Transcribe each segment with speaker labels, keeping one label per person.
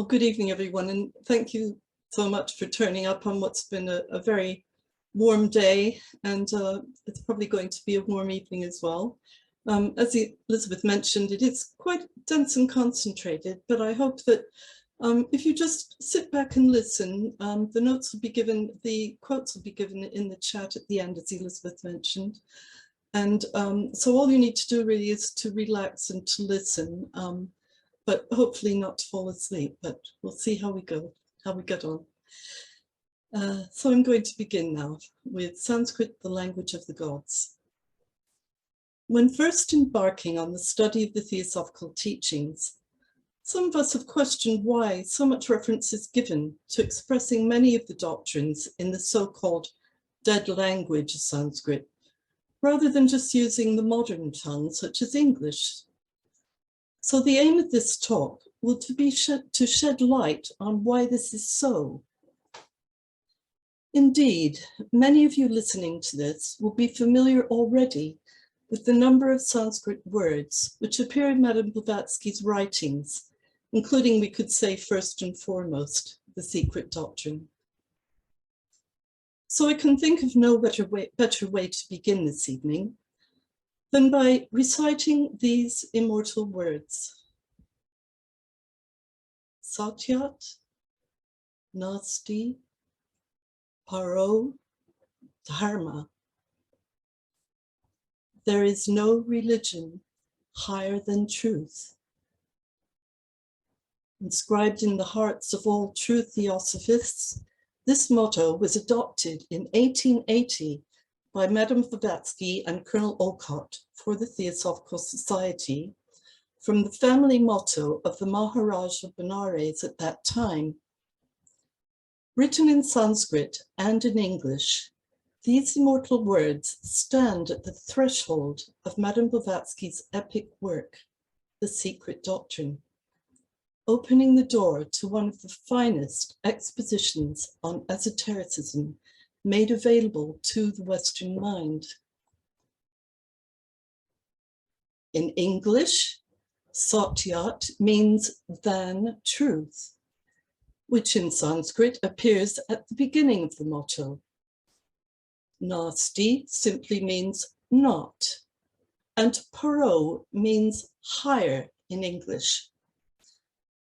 Speaker 1: Well, good evening, everyone, and thank you so much for turning up on what's been a very warm day, and it's probably going to be a warm evening as well. As Elizabeth mentioned, it is quite dense and concentrated, but I hope that if you just sit back and listen, the notes will be given, the quotes will be given in the chat at the end, as Elizabeth mentioned. And so all you need to do really is to relax and to listen, but hopefully not to fall asleep, but we'll see how we go, how we get on. So I'm going to begin now with Sanskrit, the language of the gods. When first embarking on the study of the Theosophical teachings, some of us have questioned why so much reference is given to expressing many of the doctrines in the so-called dead language of Sanskrit, rather than just using the modern tongue, such as English. So the aim of this talk will be to shed light on why this is so. Indeed, many of you listening to this will be familiar already with the number of Sanskrit words which appear in Madame Blavatsky's writings, including, we could say, first and foremost, the secret doctrine. So I can think of no better way to begin this evening than by reciting these immortal words. Satyat, Nasti, Paro, Dharma. There is no religion higher than truth. Inscribed in the hearts of all true Theosophists, this motto was adopted in 1880 by Madame Blavatsky and Colonel Olcott for the Theosophical Society, from the family motto of the Maharaj of Benares at that time. Written in Sanskrit and in English, these immortal words stand at the threshold of Madame Blavatsky's epic work, The Secret Doctrine, opening the door to one of the finest expositions on esotericism made available to the Western mind. In English, Satyat means than truth, which in Sanskrit appears at the beginning of the motto. Nasti simply means not, and Paro means higher in English.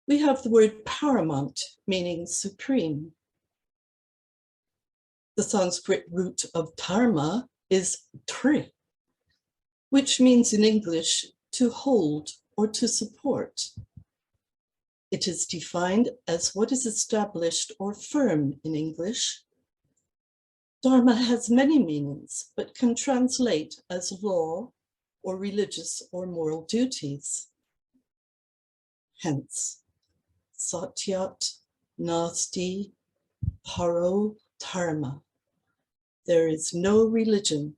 Speaker 1: We have the word paramount, meaning supreme. The Sanskrit root of dharma is tri, which means in English to hold or to support. It is defined as what is established or firm in English. Dharma has many meanings, but can translate as law or religious or moral duties. Hence, Satyat, Nasti, Paro, Dharma. There is no religion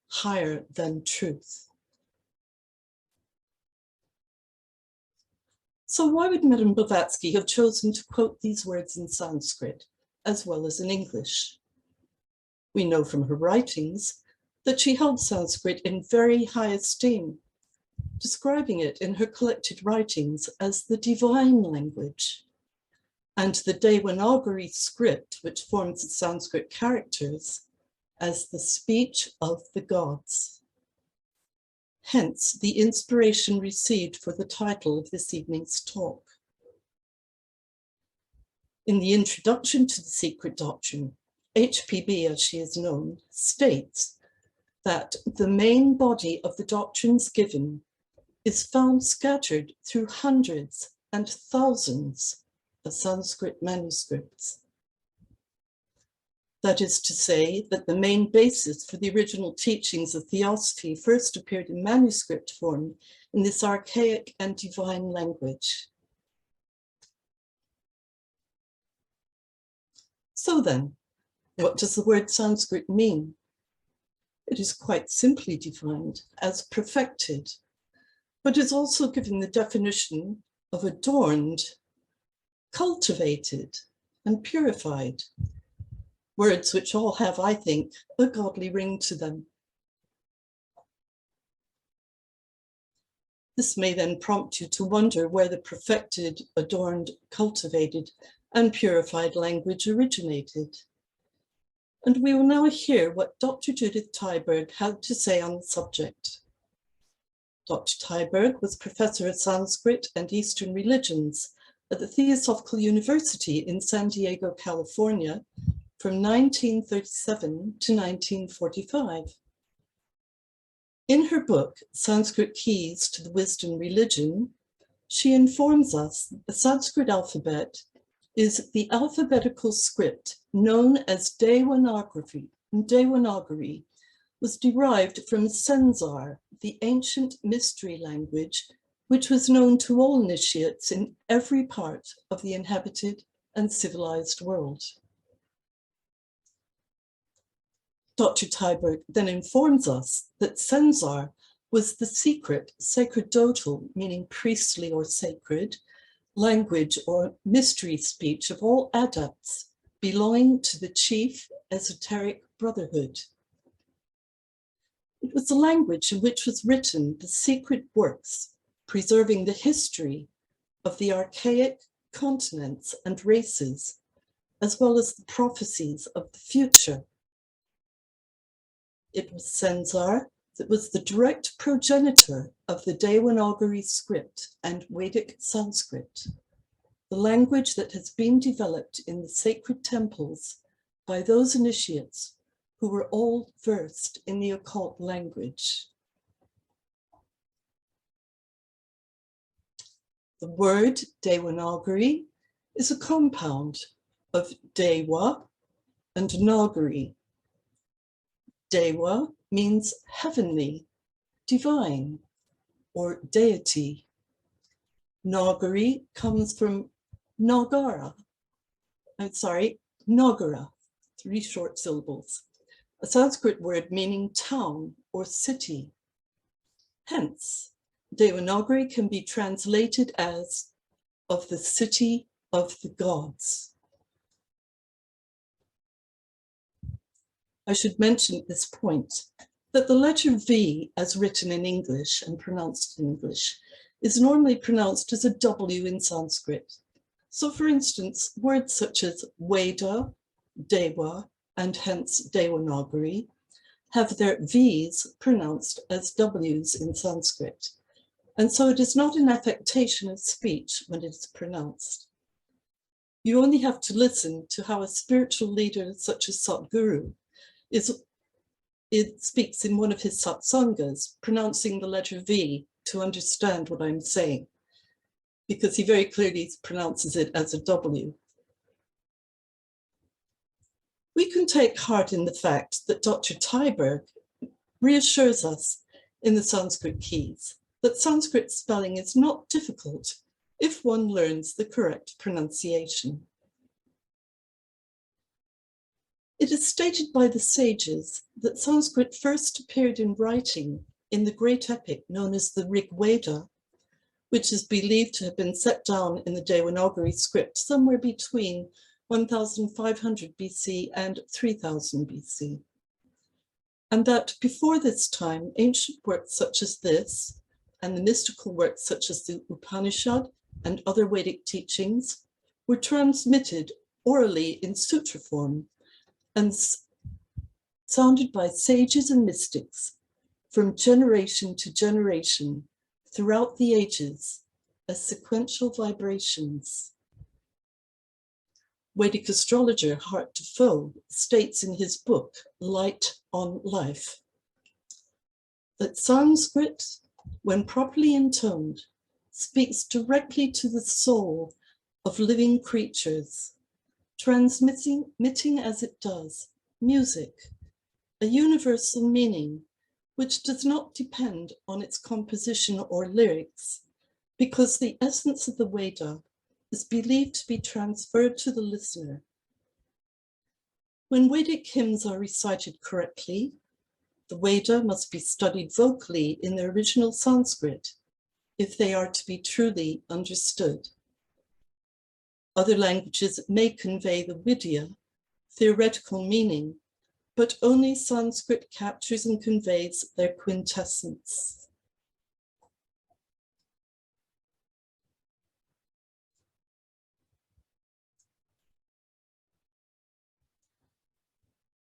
Speaker 1: higher than truth. So why would Madame Blavatsky have chosen to quote these words in Sanskrit as well as in English? We know from her writings that she held Sanskrit in very high esteem, describing it in her collected writings as the divine language, and the Devanagari script, which forms the Sanskrit characters, as the speech of the gods. Hence, the inspiration received for the title of this evening's talk. In the introduction to the Secret Doctrine, HPB, as she is known, states that the main body of the doctrines given is found scattered through hundreds and thousands of Sanskrit manuscripts. That is to say that the main basis for the original teachings of Theosophy first appeared in manuscript form in this archaic and divine language. So then, what does the word Sanskrit mean? It is quite simply defined as perfected, but is also given the definition of adorned, cultivated, and purified. Words which all have, I think, a godly ring to them. This may then prompt you to wonder where the perfected, adorned, cultivated, and purified language originated. And we will now hear what Dr. Judith Tyberg had to say on the subject. Dr. Tyberg was Professor of Sanskrit and Eastern Religions at the Theosophical Society in San Diego, California, from 1937 to 1945. In her book, Sanskrit Keys to the Wisdom Religion, she informs us that the Sanskrit alphabet is the alphabetical script known as Devanagari, was derived from Senzar, the ancient mystery language, which was known to all initiates in every part of the inhabited and civilized world. Dr. Tyberg then informs us that Senzar was the secret, sacerdotal, meaning priestly or sacred, language or mystery speech of all adepts belonging to the chief esoteric brotherhood. It was the language in which was written the secret works, preserving the history of the archaic continents and races, as well as the prophecies of the future. It was Senzar that was the direct progenitor of the Devanagari script and Vedic Sanskrit, the language that has been developed in the sacred temples by those initiates who were all versed in the occult language. The word Devanagari is a compound of Deva and Nagari. Deva means heavenly, divine, or deity. Nagari comes from Nagara, Nagara, 3 short syllables, a Sanskrit word meaning town or city. Hence, Devanagari can be translated as of the city of the gods. I should mention at this point that the letter V, as written in English and pronounced in English, is normally pronounced as a W in Sanskrit. So for instance, words such as Veda, Deva, and hence Devanagari have their V's pronounced as W's in Sanskrit. And so it is not an affectation of speech when it is pronounced. You only have to listen to how a spiritual leader such as Satguru speaks in one of his satsangas, pronouncing the letter V to understand what I'm saying, because he very clearly pronounces it as a W. We can take heart in the fact that Dr. Tyberg reassures us in the Sanskrit Keys that Sanskrit spelling is not difficult if one learns the correct pronunciation. It is stated by the sages that Sanskrit first appeared in writing in the great epic known as the Rig Veda, which is believed to have been set down in the Devanagari script somewhere between 1500 BC and 3000 BC. And that before this time, ancient works such as this, and the mystical works such as the Upanishad and other Vedic teachings were transmitted orally in sutra form and sounded by sages and mystics from generation to generation throughout the ages as sequential vibrations. Vedic astrologer Hart Defoe states in his book, Light on Life, that Sanskrit, when properly intoned, speaks directly to the soul of living creatures, transmitting as it does music, a universal meaning which does not depend on its composition or lyrics, because the essence of the Veda is believed to be transferred to the listener. When Vedic hymns are recited correctly, the Veda must be studied vocally in their original Sanskrit if they are to be truly understood. Other languages may convey the Vidya, theoretical meaning, but only Sanskrit captures and conveys their quintessence.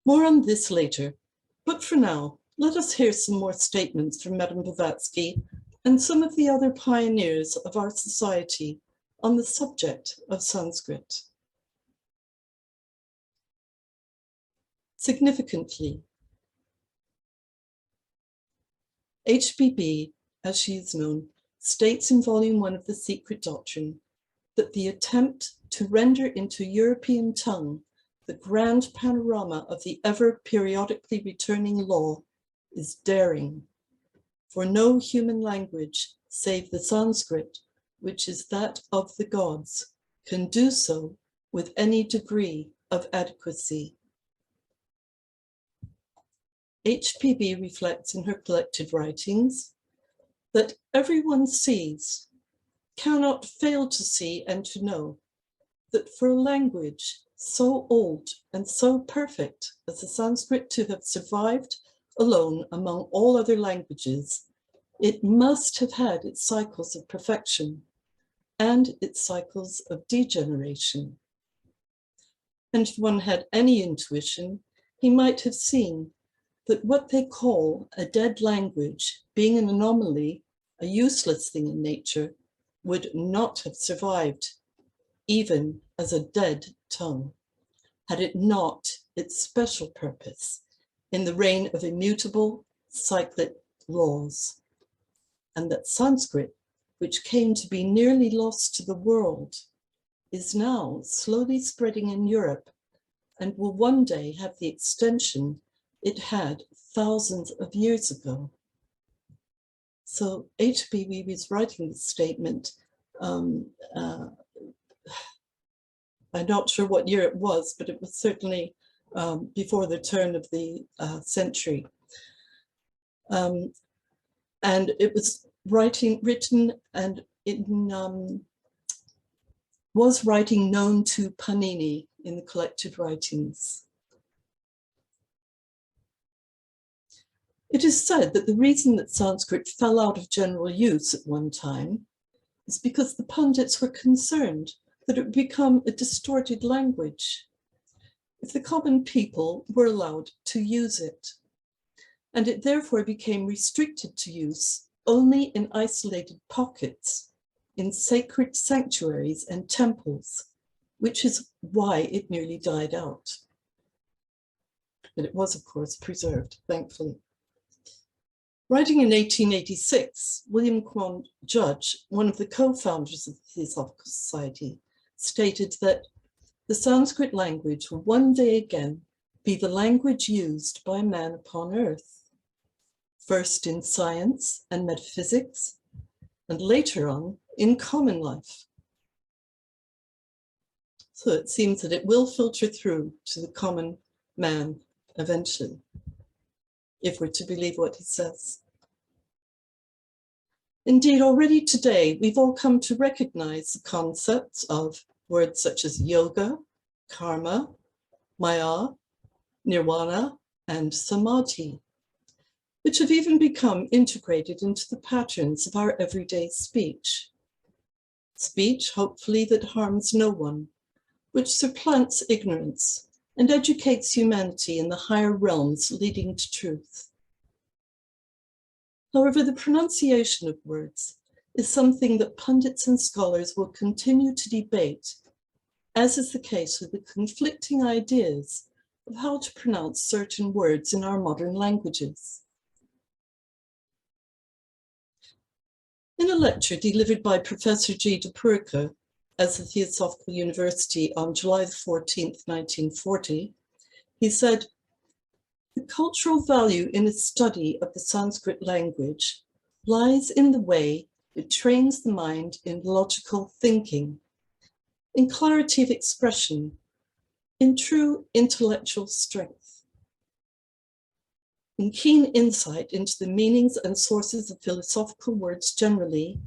Speaker 1: More on this later, but for now, let us hear some more statements from Madame Blavatsky and some of the other pioneers of our society on the subject of Sanskrit. Significantly, HBB, as she is known, states in Volume 1 of The Secret Doctrine that the attempt to render into European tongue the grand panorama of the ever periodically returning law is daring, for no human language save the Sanskrit, which is that of the gods, can do so with any degree of adequacy. HPB reflects in her collected writings that everyone sees, cannot fail to see and to know, that for a language so old and so perfect as the Sanskrit to have survived alone among all other languages, it must have had its cycles of perfection and its cycles of degeneration. And if one had any intuition, he might have seen that what they call a dead language, being an anomaly, a useless thing in nature, would not have survived, even as a dead tongue, had it not its special purpose in the reign of immutable cyclic laws. And that Sanskrit, which came to be nearly lost to the world, is now slowly spreading in Europe and will one day have the extension it had thousands of years ago. So HBB was writing this statement, I'm not sure what year it was, but it was certainly before the turn of the century. And it was written and in, was writing known to Panini in the collected writings. It is said that the reason that Sanskrit fell out of general use at one time is because the pundits were concerned that it would become a distorted language if the common people were allowed to use it, and it therefore became restricted to use only in isolated pockets, in sacred sanctuaries and temples, which is why it nearly died out. But it was, of course, preserved, thankfully. Writing in 1886, William Quan Judge, one of the co-founders of the Theosophical Society, stated that the Sanskrit language will one day again be the language used by man upon earth, first in science and metaphysics, and later on in common life. So it seems that it will filter through to the common man eventually, if we're to believe what he says. Indeed, already today, we've all come to recognize the concepts of words such as yoga, karma, maya, nirvana, and samadhi, which have even become integrated into the patterns of our everyday speech. Speech, hopefully, that harms no one, which supplants ignorance and educates humanity in the higher realms leading to truth. However, the pronunciation of words is something that pundits and scholars will continue to debate, as is the case with the conflicting ideas of how to pronounce certain words in our modern languages. In a lecture delivered by Professor G. de Purka at the Theosophical University on July 14th, 1940, he said, "The cultural value in a study of the Sanskrit language lies in the way it trains the mind in logical thinking, in clarity of expression, in true intellectual strength, in keen insight into the meanings and sources of philosophical words generally,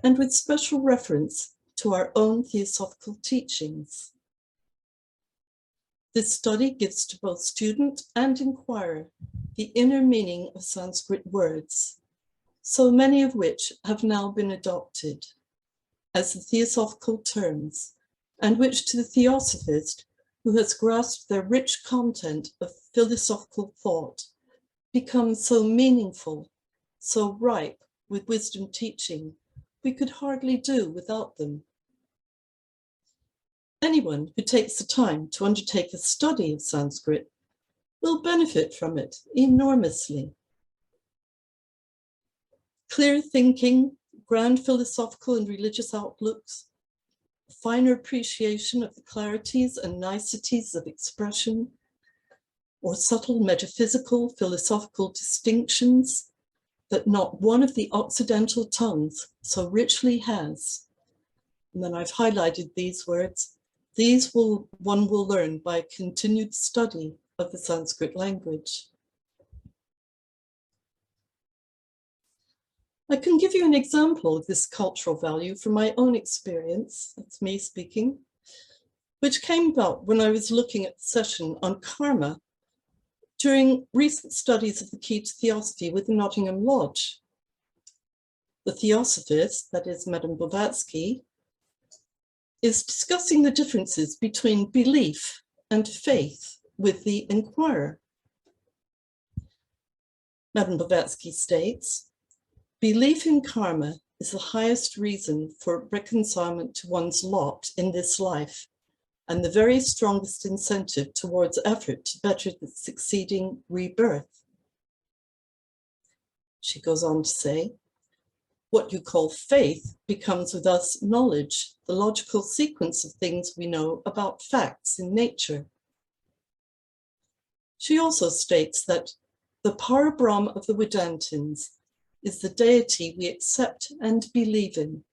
Speaker 1: and with special reference to our own theosophical teachings. This study gives to both student and inquirer the inner meaning of Sanskrit words, so many of which have now been adopted as the theosophical terms, and which to the theosophist who has grasped their rich content of philosophical thought becomes so meaningful, so ripe with wisdom teaching, we could hardly do without them. Anyone who takes the time to undertake a study of Sanskrit will benefit from it enormously. Clear thinking, grand philosophical and religious outlooks, finer appreciation of the clarities and niceties of expression, or subtle metaphysical, philosophical distinctions that not one of the Occidental tongues so richly has. And then I've highlighted these words. These one will learn by continued study of the Sanskrit language. I can give you an example of this cultural value from my own experience, that's me speaking, which came about when I was looking at the session on karma during recent studies of the key to Theosophy with the Nottingham Lodge. The Theosophist, that is Madame Blavatsky, is discussing the differences between belief and faith with the inquirer. Madame Blavatsky states, belief in karma is the highest reason for reconcilement to one's lot in this life and the very strongest incentive towards effort to better the succeeding rebirth. She goes on to say, what you call faith becomes with us knowledge, the logical sequence of things we know about facts in nature. She also states that the Parabrahm of the Vedantins is the deity we accept and believe in.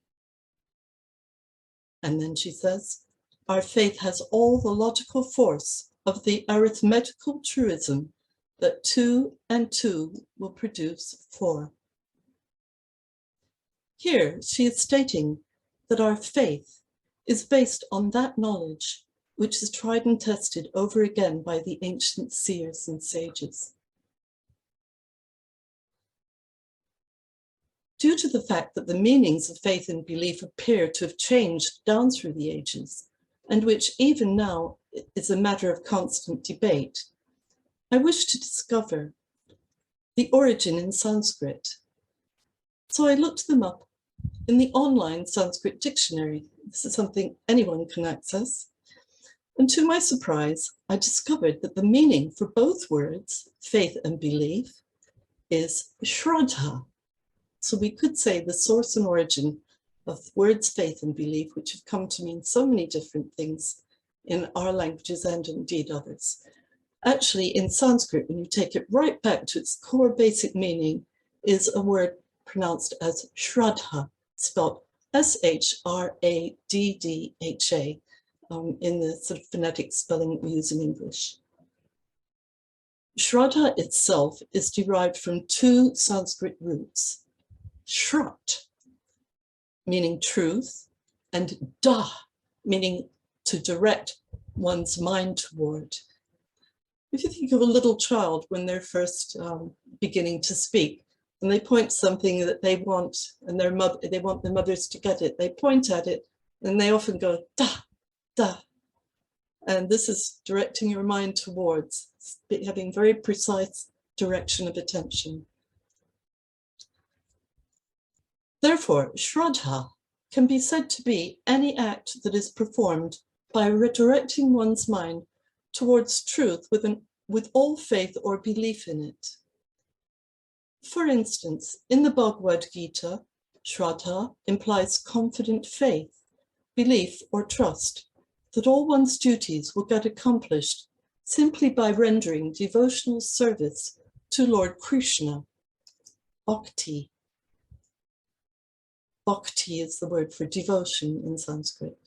Speaker 1: And then she says, our faith has all the logical force of the arithmetical truism that 2 and 2 will produce 4. Here, she is stating that our faith is based on that knowledge, which is tried and tested over again by the ancient seers and sages. Due to the fact that the meanings of faith and belief appear to have changed down through the ages, and which even now is a matter of constant debate, I wish to discover the origin in Sanskrit. So I looked them up in the online Sanskrit dictionary. This is something anyone can access. And to my surprise, I discovered that the meaning for both words, faith and belief, is Shraddha. So we could say the source and origin of words faith and belief, which have come to mean so many different things in our languages and indeed others. Actually, in Sanskrit, when you take it right back to its core basic meaning, is a word pronounced as Shraddha, spelled S-H-R-A-D-D-H-A, in the sort of phonetic spelling we use in English. Shraddha itself is derived from 2 Sanskrit roots, Shrat, meaning truth, and Da, meaning to direct one's mind toward. If you think of a little child when they're first beginning to speak, and they point something that they want, and they want their mothers to get it, they point at it, and they often go, da, da. And this is directing your mind towards, having very precise direction of attention. Therefore, Shraddha can be said to be any act that is performed by redirecting one's mind towards truth with all faith or belief in it. For instance, in the Bhagavad Gita, Shraddha implies confident faith, belief or trust that all one's duties will get accomplished simply by rendering devotional service to Lord Krishna, Bhakti. Bhakti is the word for devotion in Sanskrit.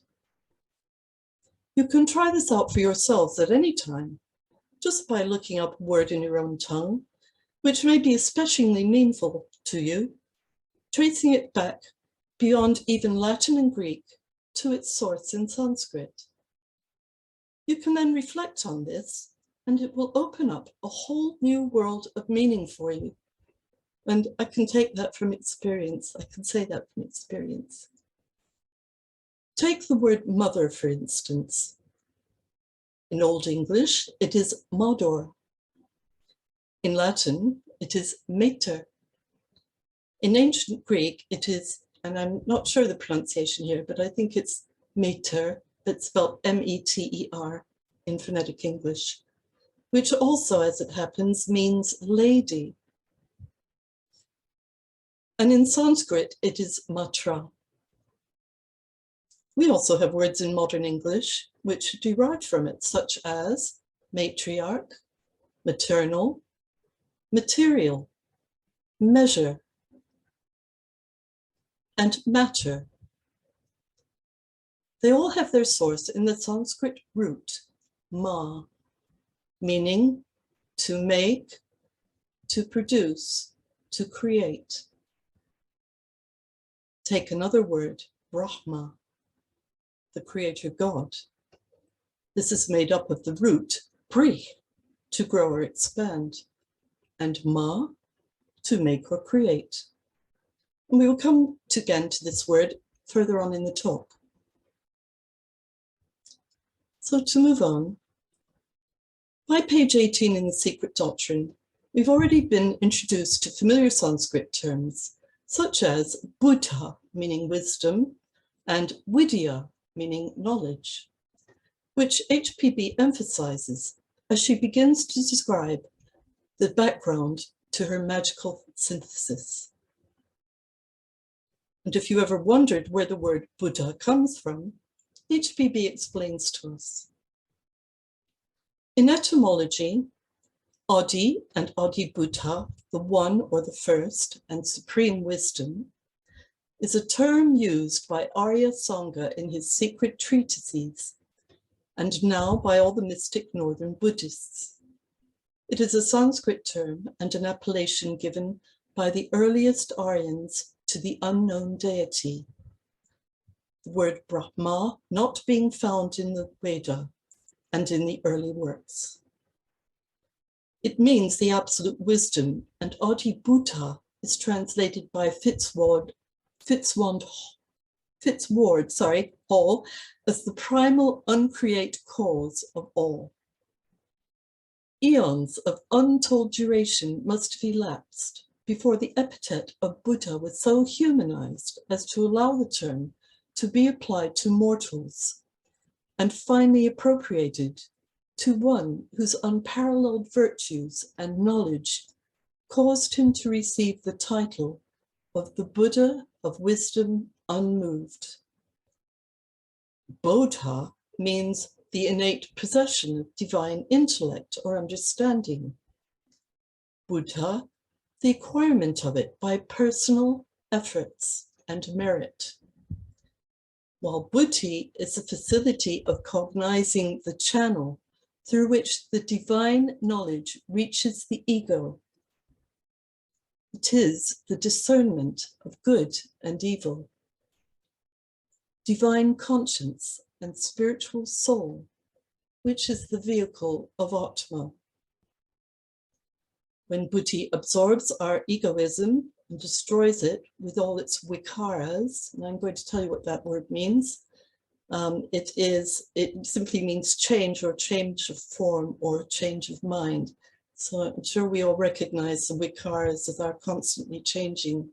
Speaker 1: You can try this out for yourselves at any time, just by looking up a word in your own tongue, which may be especially meaningful to you, tracing it back beyond even Latin and Greek to its source in Sanskrit. You can then reflect on this, and it will open up a whole new world of meaning for you. And I can take that from experience. I can say that from experience. Take the word mother, for instance. In Old English, it is modor. In Latin, it is mater. In ancient Greek, it is, and I'm not sure the pronunciation here, but I think it's meter, but spelled M-E-T-E-R in phonetic English, which also, as it happens, means lady. And in Sanskrit, it is matra. We also have words in modern English which derive from it, such as matriarch, maternal, material, measure, and matter. They all have their source in the Sanskrit root, ma, meaning to make, to produce, to create. Take another word, Brahma, the creator God. This is made up of the root, pri, to grow or expand, and ma, to make or create. And we will come again to this word further on in the talk. So to move on, by page 18 in the Secret Doctrine, we've already been introduced to familiar Sanskrit terms, such as Buddha, meaning wisdom, and Vidya, meaning knowledge, which HPB emphasizes as she begins to describe the background to her magical synthesis. And if you ever wondered where the word Buddha comes from, HPB explains to us. In etymology, Adi and Adi Buddha, the one or the first and supreme wisdom, is a term used by Arya Sangha in his secret treatises, and now by all the mystic northern Buddhists. It is a Sanskrit term and an appellation given by the earliest Aryans to the unknown deity. The word Brahma not being found in the Veda and in the early works. It means the absolute wisdom, and Adi Buddha is translated by Fitzward Hall as the primal uncreate cause of all. Eons of untold duration must have elapsed before the epithet of Buddha was so humanized as to allow the term to be applied to mortals, and finally appropriated to one whose unparalleled virtues and knowledge caused him to receive the title of the Buddha of wisdom unmoved. Bodha means the innate possession of divine intellect or understanding. Buddha, the acquirement of it by personal efforts and merit. While buddhi is the facility of cognizing the channel through which the divine knowledge reaches the ego. It is the discernment of good and evil, divine conscience and spiritual soul, which is the vehicle of Atma. When buddhi absorbs our egoism and destroys it with all its vikaras, and I'm going to tell you what that word means. It simply means change or change of form or change of mind. So I'm sure we all recognize the vikaras as our constantly changing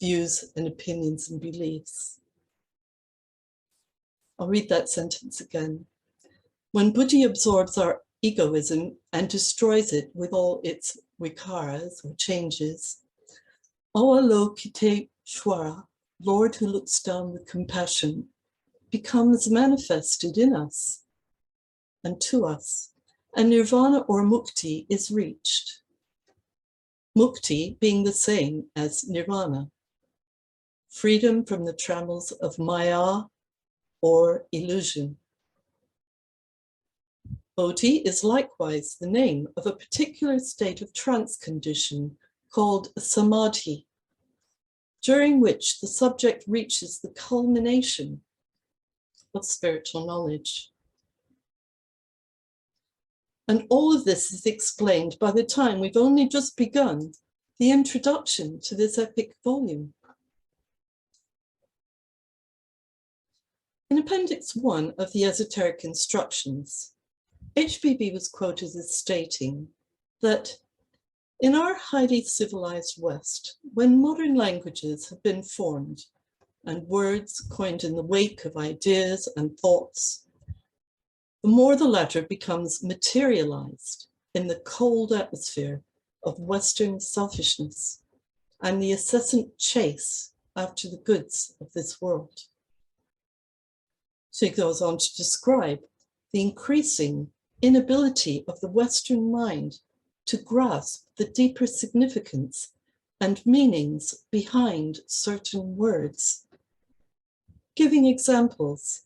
Speaker 1: views and opinions and beliefs. I'll read that sentence again. When buddhi absorbs our egoism and destroys it with all its vikaras or changes, Avalokiteshvara, Lord who looks down with compassion, becomes manifested in us and to us, and nirvana or mukti is reached. Mukti being the same as nirvana, freedom from the trammels of maya or illusion. Bodhi is likewise the name of a particular state of trance condition called samadhi, during which the subject reaches the culmination of spiritual knowledge. And all of this is explained by the time we've only just begun the introduction to this epic volume. In Appendix 1 of the Esoteric Instructions, HBB was quoted as stating that in our highly civilized West, when modern languages have been formed and words coined in the wake of ideas and thoughts, the more the latter becomes materialized in the cold atmosphere of Western selfishness and the incessant chase after the goods of this world. She goes on to describe the increasing inability of the Western mind to grasp the deeper significance and meanings behind certain words, giving examples.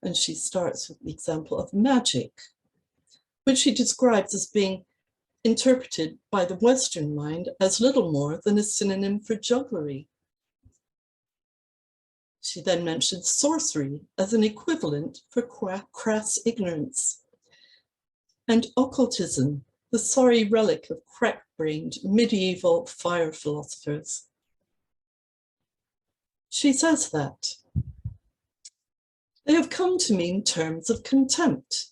Speaker 1: And she starts with the example of magic, which she describes as being interpreted by the Western mind as little more than a synonym for jugglery. She then mentioned sorcery as an equivalent for crass ignorance, and occultism, the sorry relic of crack-brained medieval fire philosophers. She says that they have come to mean terms of contempt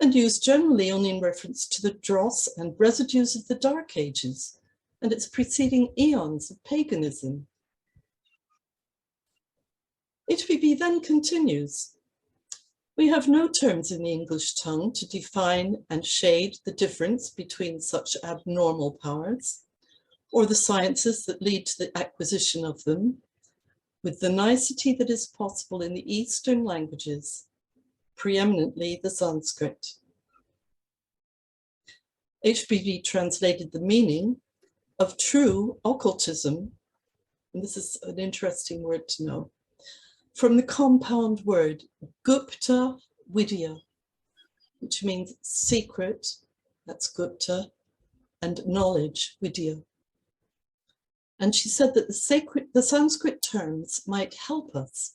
Speaker 1: and used generally only in reference to the dross and residues of the Dark Ages and its preceding eons of paganism. HBB then continues, we have no terms in the English tongue to define and shade the difference between such abnormal powers, or the sciences that lead to the acquisition of them, with the nicety that is possible in the Eastern languages, preeminently the Sanskrit. HBB translated the meaning of true occultism, and this is an interesting word to know, from the compound word Gupta Vidya, which means secret, that's Gupta, and knowledge, Vidya. And she said that the Sanskrit terms might help us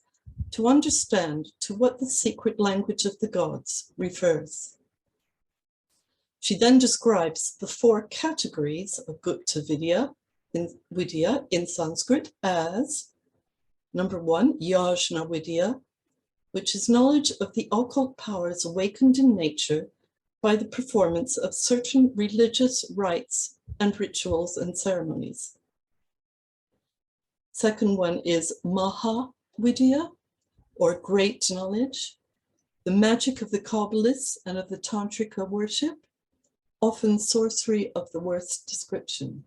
Speaker 1: to understand to what the secret language of the gods refers. She then describes the 4 categories of Gupta Vidya in Sanskrit as number 1, Yajna Vidya, which is knowledge of the occult powers awakened in nature by the performance of certain religious rites and rituals and ceremonies. Second one is Maha Vidya, or great knowledge, the magic of the Kabbalists and of the Tantrika worship, often sorcery of the worst description.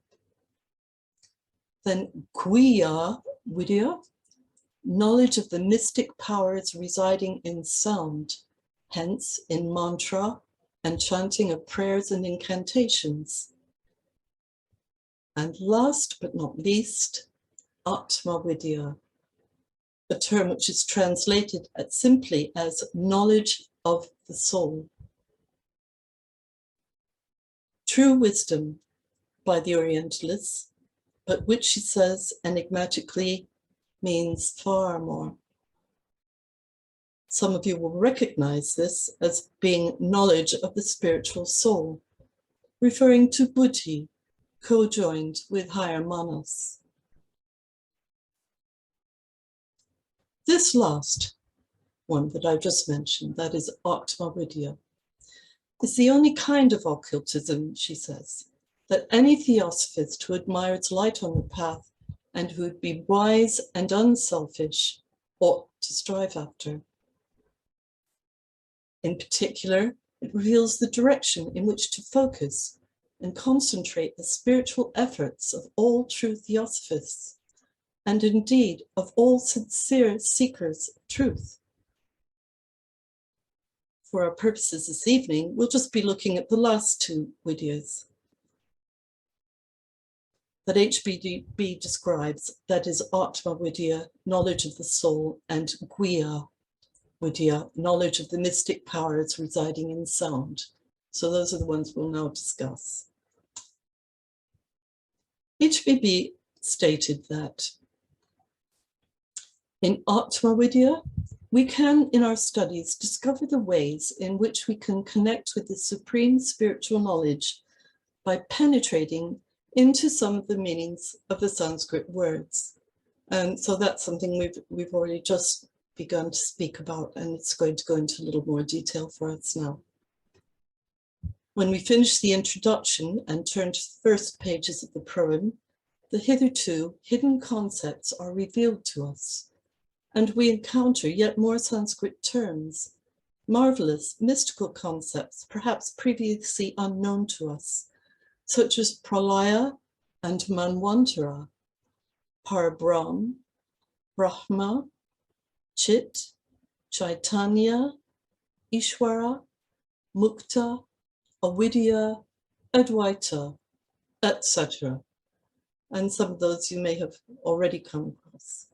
Speaker 1: Then Guhya Vidya, knowledge of the mystic powers residing in sound, hence in mantra and chanting of prayers and incantations. And last but not least, Atma Vidya, a term which is translated simply as knowledge of the soul. True wisdom by the Orientalists, but which she says enigmatically means far more. Some of you will recognize this as being knowledge of the spiritual soul, referring to buddhi, co-joined with higher manas. This last one that I just mentioned, that is Atma Vidya, is the only kind of occultism, she says, that any theosophist who admires light on the path and who would be wise and unselfish ought to strive after. In particular, it reveals the direction in which to focus and concentrate the spiritual efforts of all true theosophists, and indeed of all sincere seekers of truth. For our purposes this evening, we'll just be looking at the last 2 videos that HBB describes, that is Atma Vidya, knowledge of the soul, and Guhya Vidya, knowledge of the mystic powers residing in sound. So those are the ones we'll now discuss. HBB stated that in Atma Vidya, we can, in our studies, discover the ways in which we can connect with the supreme spiritual knowledge by penetrating into some of the meanings of the Sanskrit words. And so that's something we've already just begun to speak about, and it's going to go into a little more detail for us now. When we finish the introduction and turn to the first pages of the poem, the hitherto hidden concepts are revealed to us, and we encounter yet more Sanskrit terms, marvelous mystical concepts perhaps previously unknown to us, such as pralaya and manvantara, Parabrahm, Brahma, Chit, Chaitanya, Ishvara, Mukta, Avidya, Advaita, etc. And some of those you may have already come across.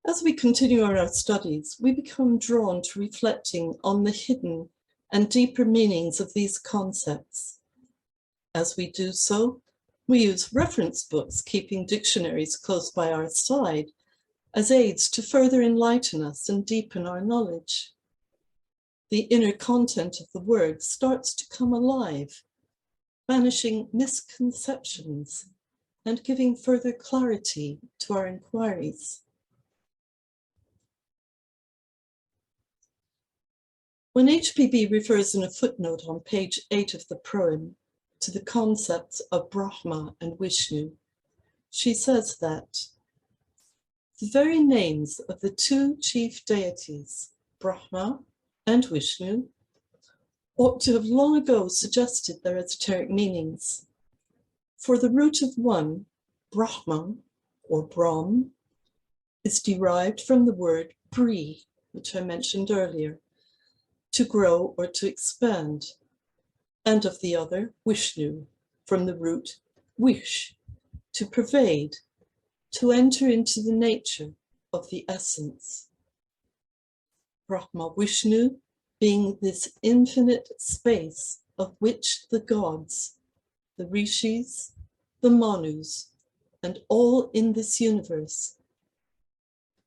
Speaker 1: As we continue our studies, we become drawn to reflecting on the hidden and deeper meanings of these concepts. As we do so, we use reference books, keeping dictionaries close by our side, as aids to further enlighten us and deepen our knowledge. The inner content of the word starts to come alive, banishing misconceptions and giving further clarity to our inquiries. When HPB refers in a footnote on page 8 of the poem to the concepts of Brahma and Vishnu, she says that the very names of the two chief deities, Brahma and Vishnu, ought to have long ago suggested their esoteric meanings. For the root of one, Brahman or Brahm, is derived from the word bri, which I mentioned earlier, to grow or to expand, and of the other, Vishnu, from the root wish, to pervade, to enter into the nature of the essence. Brahma Vishnu being this infinite space of which the gods, the rishis, the manus, and all in this universe,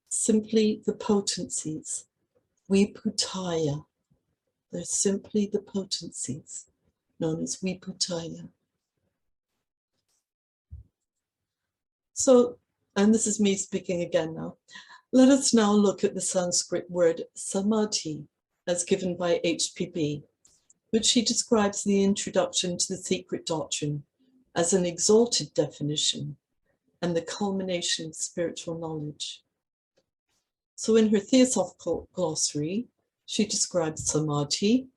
Speaker 1: simply the potencies, vibhutaya. They're simply the potencies, known as vibhutaya. So, and this is me speaking again now, let us now look at the Sanskrit word samadhi as given by HPB, which she describes in the introduction to the Secret Doctrine as an exalted definition and the culmination of spiritual knowledge. So in her Theosophical Glossary, she describes samadhi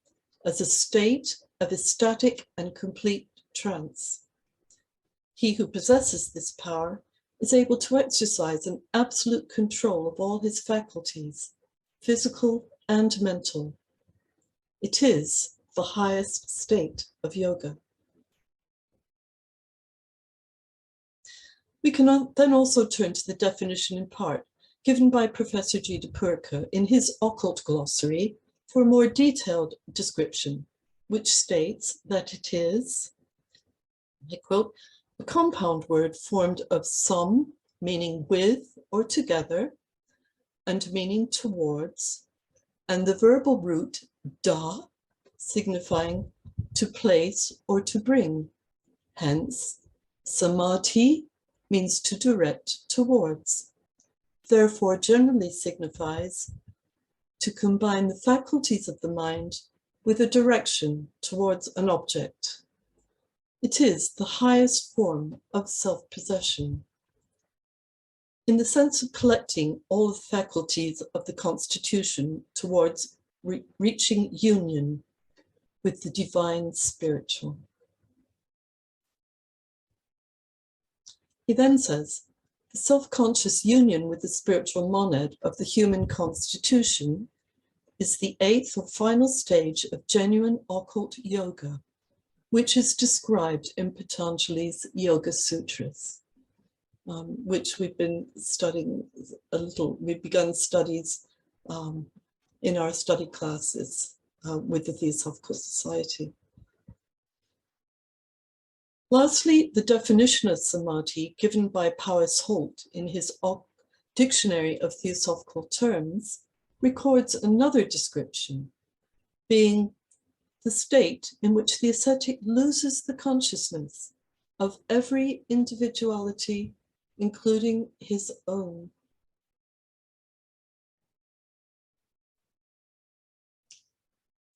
Speaker 1: as a state of ecstatic and complete trance. He who possesses this power is able to exercise an absolute control of all his faculties, physical and mental. It is the highest state of yoga. We can then also turn to the definition in part given by Professor G. de Purke in his occult glossary for a more detailed description, which states that it is, I quote, a compound word formed of some, meaning with or together, and meaning towards, and the verbal root da, signifying to place or to bring. Hence, samadhi means to direct towards. Therefore, generally signifies to combine the faculties of the mind with a direction towards an object. It is the highest form of self-possession. In the sense of collecting all the faculties of the constitution towards reaching union with the divine spiritual. He then says, the self-conscious union with the spiritual monad of the human constitution is the 8th or final stage of genuine occult yoga, which is described in Patanjali's Yoga Sutras, which we've been studying a little. We've begun studies in our study classes with the Theosophical Society. Lastly, the definition of samadhi given by Powys Holt in his Dictionary of Theosophical Terms records another description, being the state in which the ascetic loses the consciousness of every individuality, including his own.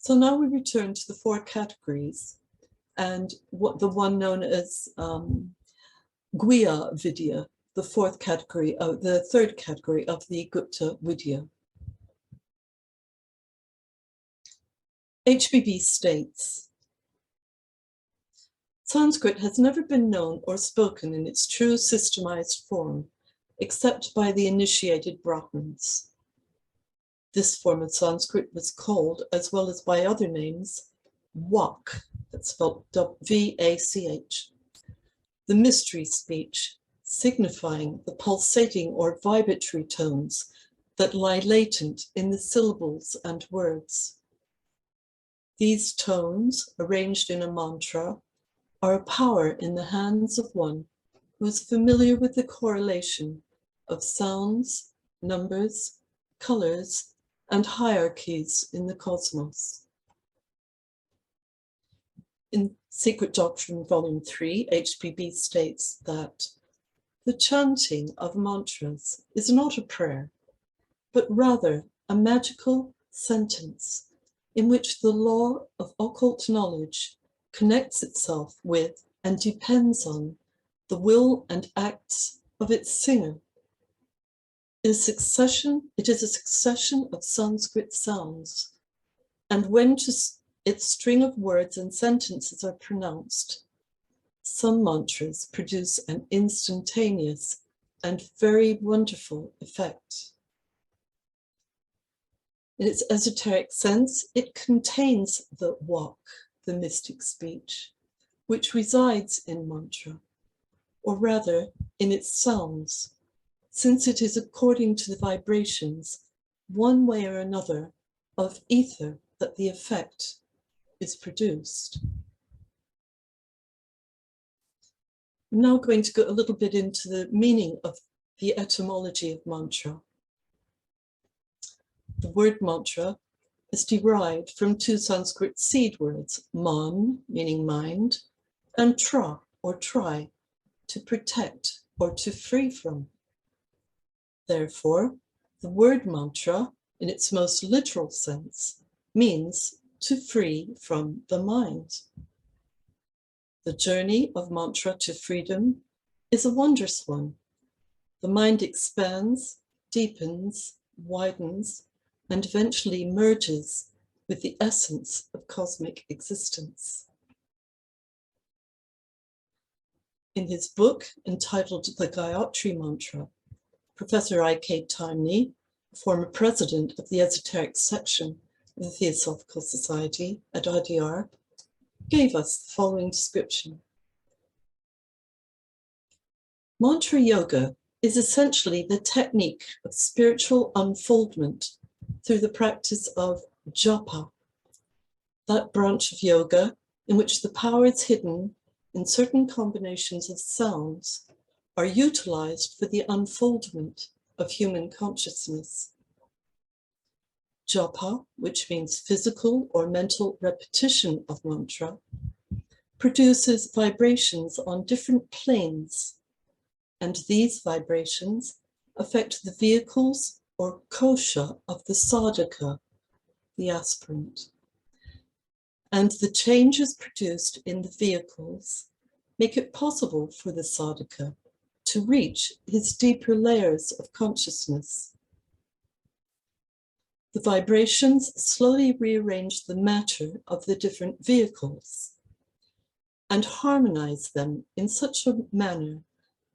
Speaker 1: So now we return to the four categories and what the one known as Guya Vidya, the third category of the Gupta Vidya. HBB states, Sanskrit has never been known or spoken in its true systemized form, except by the initiated Brahmins. This form of Sanskrit was called, as well as by other names, Vak, that's spelled V-A-C-H, the mystery speech, signifying the pulsating or vibratory tones that lie latent in the syllables and words. These tones, arranged in a mantra, are a power in the hands of one who is familiar with the correlation of sounds, numbers, colors, and hierarchies in the cosmos. In Secret Doctrine, Volume 3, HBB states that the chanting of mantras is not a prayer, but rather a magical sentence in which the law of occult knowledge connects itself with and depends on the will and acts of its singer. It is a succession of Sanskrit sounds, and when its string of words and sentences are pronounced, some mantras produce an instantaneous and very wonderful effect. In its esoteric sense, it contains the Vak, the mystic speech, which resides in mantra, or rather in its sounds, since it is according to the vibrations, one way or another, of ether that the effect is produced. I'm now going to go a little bit into the meaning of the etymology of mantra. The word mantra is derived from two Sanskrit seed words, man, meaning mind, and tra, or try, to protect or to free from. Therefore, the word mantra, in its most literal sense, means to free from the mind. The journey of mantra to freedom is a wondrous one. The mind expands, deepens, widens, and eventually merges with the essence of cosmic existence. In his book entitled The Gayatri Mantra, Professor I.K. Timney, former president of the esoteric section of the Theosophical Society at IDR, gave us the following description. Mantra yoga is essentially the technique of spiritual unfoldment through the practice of japa, that branch of yoga in which the powers hidden in certain combinations of sounds are utilized for the unfoldment of human consciousness. Japa, which means physical or mental repetition of mantra, produces vibrations on different planes, and these vibrations affect the vehicles or kosha of the sadhaka, the aspirant. And the changes produced in the vehicles make it possible for the sadhaka to reach his deeper layers of consciousness. The vibrations slowly rearrange the matter of the different vehicles and harmonize them in such a manner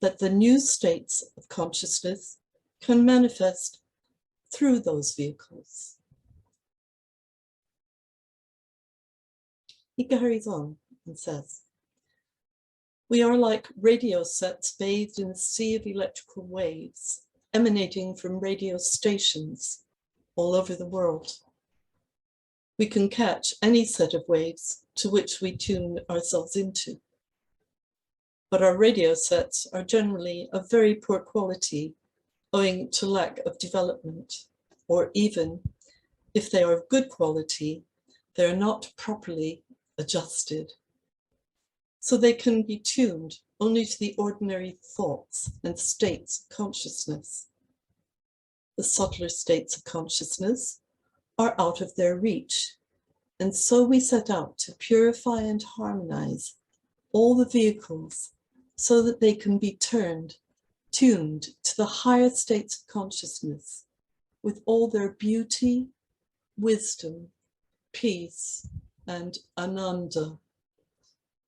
Speaker 1: that the new states of consciousness can manifest through those vehicles. He carries on and says, we are like radio sets bathed in a sea of electrical waves emanating from radio stations all over the world. We can catch any set of waves to which we tune ourselves into. But our radio sets are generally of very poor quality owing to lack of development, or even if they are of good quality, they are not properly adjusted. So they can be tuned only to the ordinary thoughts and states of consciousness. The subtler states of consciousness are out of their reach, And so we set out to purify and harmonize all the vehicles so that they can be tuned to the higher states of consciousness with all their beauty, wisdom, peace, and ananda.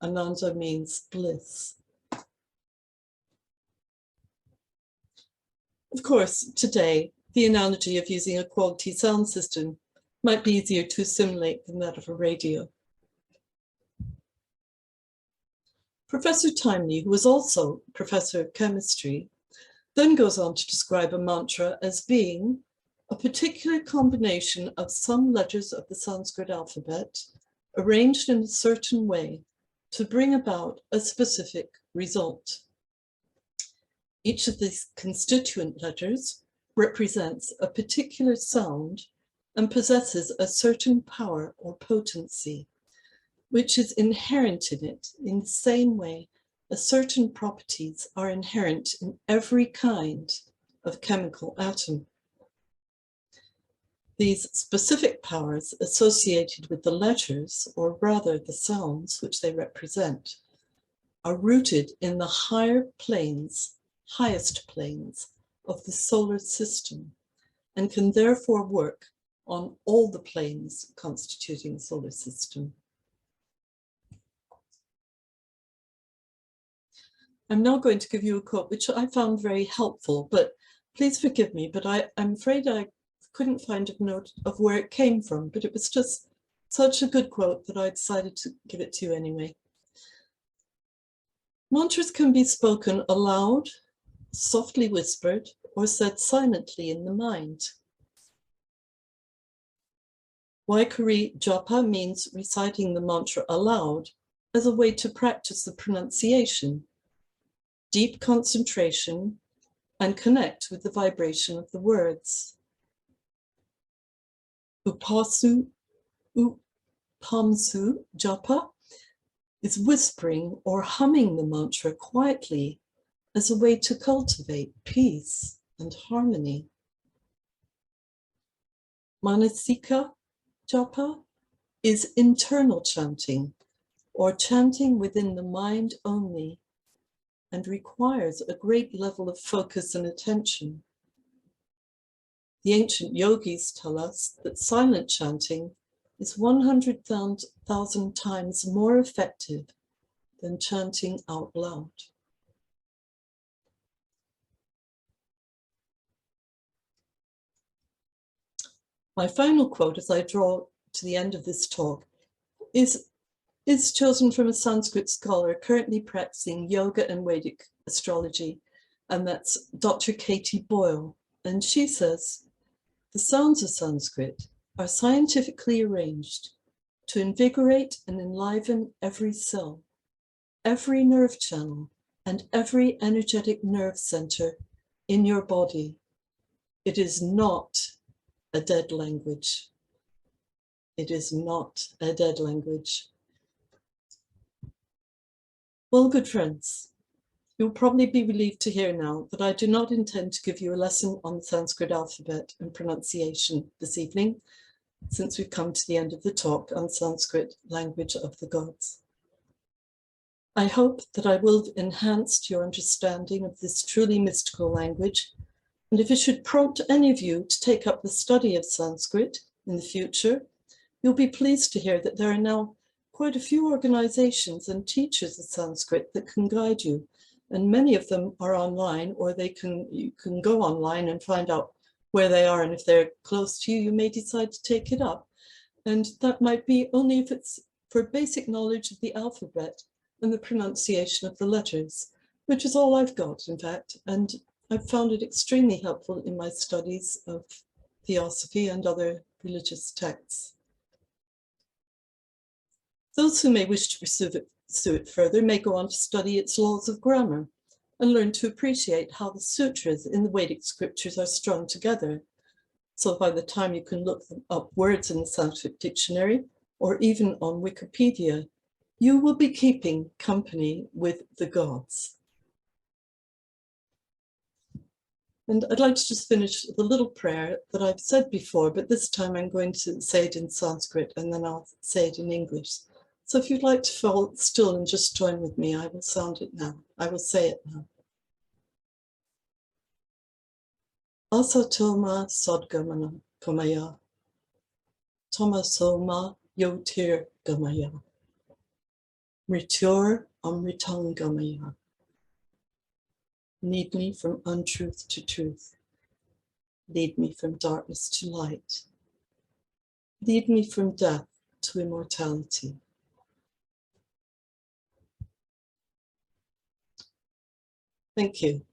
Speaker 1: Ananda means bliss. Of course, today, the analogy of using a quality sound system might be easier to assimilate than that of a radio. Professor Timely, who was also professor of chemistry, then goes on to describe a mantra as being a particular combination of some letters of the Sanskrit alphabet arranged in a certain way to bring about a specific result. Each of these constituent letters represents a particular sound and possesses a certain power or potency, which is inherent in it in the same way as certain properties are inherent in every kind of chemical atom. These specific powers associated with the letters, or rather the sounds which they represent, are rooted in the highest planes of the solar system, and can therefore work on all the planes constituting the solar system. I'm now going to give you a quote which I found very helpful, but please forgive me, but I'm afraid I couldn't find a note of where it came from, but it was just such a good quote that I decided to give it to you anyway. Mantras can be spoken aloud, softly whispered, or said silently in the mind. Vaikari japa means reciting the mantra aloud as a way to practice the pronunciation, deep concentration, and connect with the vibration of the words. Upamsu japa is whispering or humming the mantra quietly as a way to cultivate peace and harmony. Manasika japa is internal chanting, or chanting within the mind only, and requires a great level of focus and attention. The ancient yogis tell us that silent chanting is 100,000 times more effective than chanting out loud. My final quote as I draw to the end of this talk is chosen from a Sanskrit scholar currently practicing yoga and Vedic astrology, and that's Dr. Katie Boyle. And she says, the sounds of Sanskrit are scientifically arranged to invigorate and enliven every cell, every nerve channel, and every energetic nerve center in your body. It is not a dead language. It is not a dead language. Well, good friends, you'll probably be relieved to hear now that I do not intend to give you a lesson on the Sanskrit alphabet and pronunciation this evening, since we've come to the end of the talk on Sanskrit, language of the gods. I hope that I will have enhanced your understanding of this truly mystical language, and if it should prompt any of you to take up the study of Sanskrit in the future, you'll be pleased to hear that there are now quite a few organizations and teachers of Sanskrit that can guide you, and many of them are online, or you can go online and find out where they are, and if they're close to you, you may decide to take it up. And that might be only if it's for basic knowledge of the alphabet and the pronunciation of the letters, which is all I've got, in fact, and I've found it extremely helpful in my studies of Theosophy and other religious texts. Those who may wish to pursue it further may go on to study its laws of grammar and learn to appreciate how the sutras in the Vedic scriptures are strung together. So by the time you can look up words in the Sanskrit dictionary or even on Wikipedia, you will be keeping company with the gods. And I'd like to just finish with a little prayer that I've said before, but this time I'm going to say it in Sanskrit and then I'll say it in English. So if you'd like to fall still and just join with me, I will sound it now. I will say it now. Asatoma Sadgamana Kamaya. Tamasoma Yotir Gamaya. Mrityur Amritangamaya. Lead me from untruth to truth. Lead me from darkness to light. Lead me from death to immortality. Thank you.